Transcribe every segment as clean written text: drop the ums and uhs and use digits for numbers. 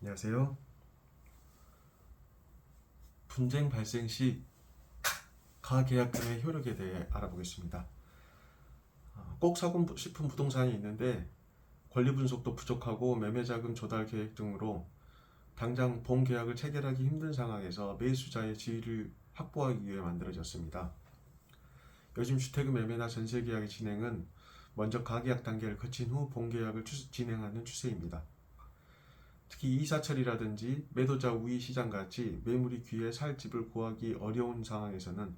안녕하세요. 분쟁 발생 시 가계약금의 효력에 대해 알아보겠습니다. 꼭 사고 싶은 부동산이 있는데 권리 분석도 부족하고 매매자금 조달 계획 등으로 당장 본 계약을 체결하기 힘든 상황에서 매수자의 지위를 확보하기 위해 만들어졌습니다. 요즘 주택의 매매나 전세 계약의 진행은 먼저 가계약 단계를 거친 후 본 계약을 진행하는 추세입니다. 특히 이사철이라든지 매도자 우위 시장같이 매물이 귀해 살 집을 구하기 어려운 상황에서는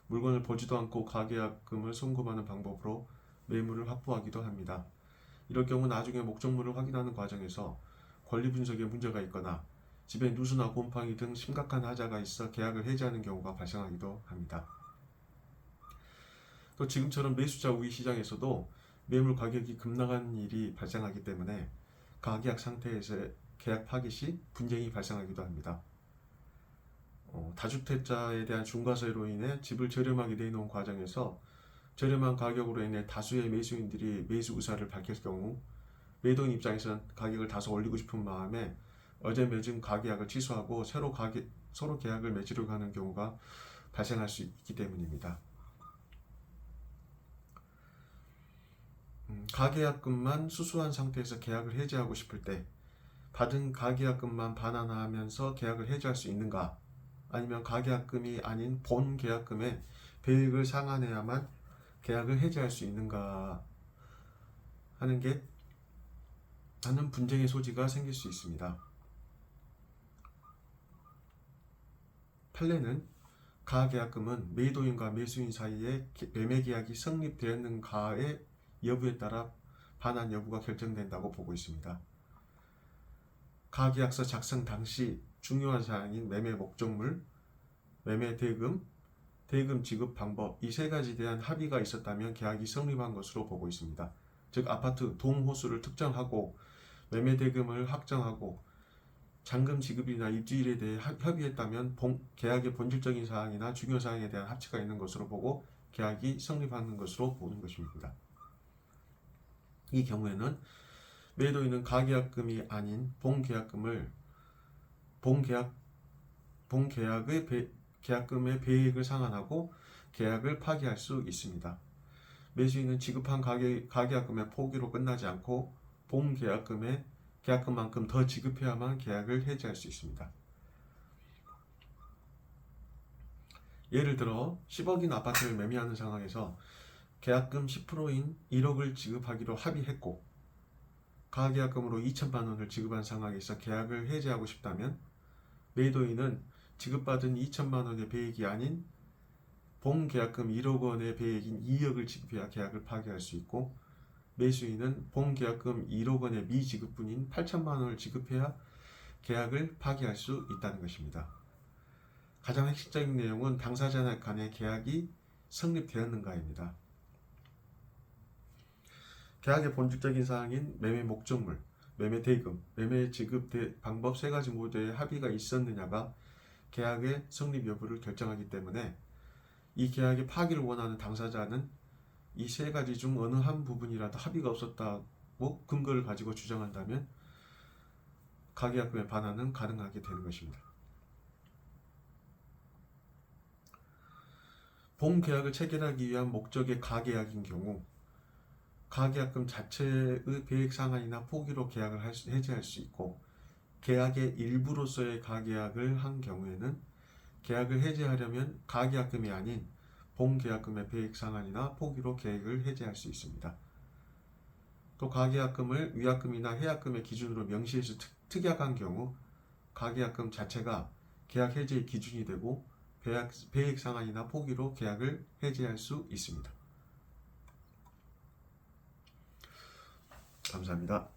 물건을 보지도 않고 가계약금을 송금하는 방법으로 매물을 확보하기도 합니다. 이럴 경우 나중에 목적물을 확인하는 과정에서 권리 분석에 문제가 있거나 집에 누수나 곰팡이 등 심각한 하자가 있어 계약을 해지하는 경우가 발생하기도 합니다. 또 지금처럼 매수자 우위 시장에서도 매물 가격이 급락하는 일이 발생하기 때문에 가계약 상태에서 계약 파기 시 분쟁이 발생하기도 합니다. 다주택자에 대한 중과세로 인해 집을 저렴하게 내놓은 과정에서 저렴한 가격으로 인해 다수의 매수인들이 매수 의사를 밝힐 경우 매도인 입장에서는 가격을 다소 올리고 싶은 마음에 어제 맺은 가계약을 취소하고 서로 계약을 맺으려고 하는 경우가 발생할 수 있기 때문입니다. 가계약금만 수수한 상태에서 계약을 해지하고 싶을 때 받은 가계약금만 반환하면서 계약을 해지할 수 있는가? 아니면 가계약금이 아닌 본 계약금의 배액을 상환해야만 계약을 해지할 수 있는가 하는 분쟁의 소지가 생길 수 있습니다. 판례는 가계약금은 매도인과 매수인 사이에 매매계약이 성립되었는가의 여부에 따라 반환 여부가 결정된다고 보고 있습니다. 가계약서 작성 당시 중요한 사항인 매매 목적물, 매매 대금, 대금 지급 방법 이 세 가지에 대한 합의가 있었다면 계약이 성립한 것으로 보고 있습니다. 즉 아파트 동호수를 특정하고 매매 대금을 확정하고 잔금 지급이나 입주일에 대해 협의했다면 계약의 본질적인 사항이나 중요 사항에 대한 합치가 있는 것으로 보고 계약이 성립하는 것으로 보는 것입니다. 이 경우에는 매도인은 가계약금이 아닌 본 계약의 계약금의 배액을 상환하고 계약을 파기할 수 있습니다. 매수인은 지급한 가계약금의 포기로 끝나지 않고 본 계약금만큼 더 지급해야만 계약을 해지할 수 있습니다. 예를 들어 10억인 아파트를 매매하는 상황에서 계약금 10%인 1억을 지급하기로 합의했고 가계약금으로 2천만 원을 지급한 상황에서 계약을 해지하고 싶다면 매도인은 지급받은 2천만 원의 배액이 아닌 본 계약금 1억 원의 배액인 2억을 지급해야 계약을 파기할 수 있고 매수인은 본 계약금 1억 원의 미지급분인 8천만 원을 지급해야 계약을 파기할 수 있다는 것입니다. 가장 핵심적인 내용은 당사자 간의 계약이 성립되었는가입니다. 계약의 본질적인 사항인 매매 목적물, 매매 대금, 매매 지급 방법 세 가지 모두에 합의가 있었느냐가 계약의 성립 여부를 결정하기 때문에 이 계약의 파기를 원하는 당사자는 이 세 가지 중 어느 한 부분이라도 합의가 없었다고 근거를 가지고 주장한다면 가계약금의 반환은 가능하게 되는 것입니다. 본 계약을 체결하기 위한 목적의 가계약인 경우 가계약금 자체의 배액 상환이나 포기로 계약을 해지할 수 있고 계약의 일부로서의 가계약을 한 경우에는 계약을 해지하려면 가계약금이 아닌 본 계약금의 배액 상환이나 포기로 계약을 해지할 수 있습니다. 또 가계약금을 위약금이나 해약금의 기준으로 명시해서 특약한 경우 가계약금 자체가 계약 해지의 기준이 되고 배액 상환이나 포기로 계약을 해지할 수 있습니다. 감사합니다.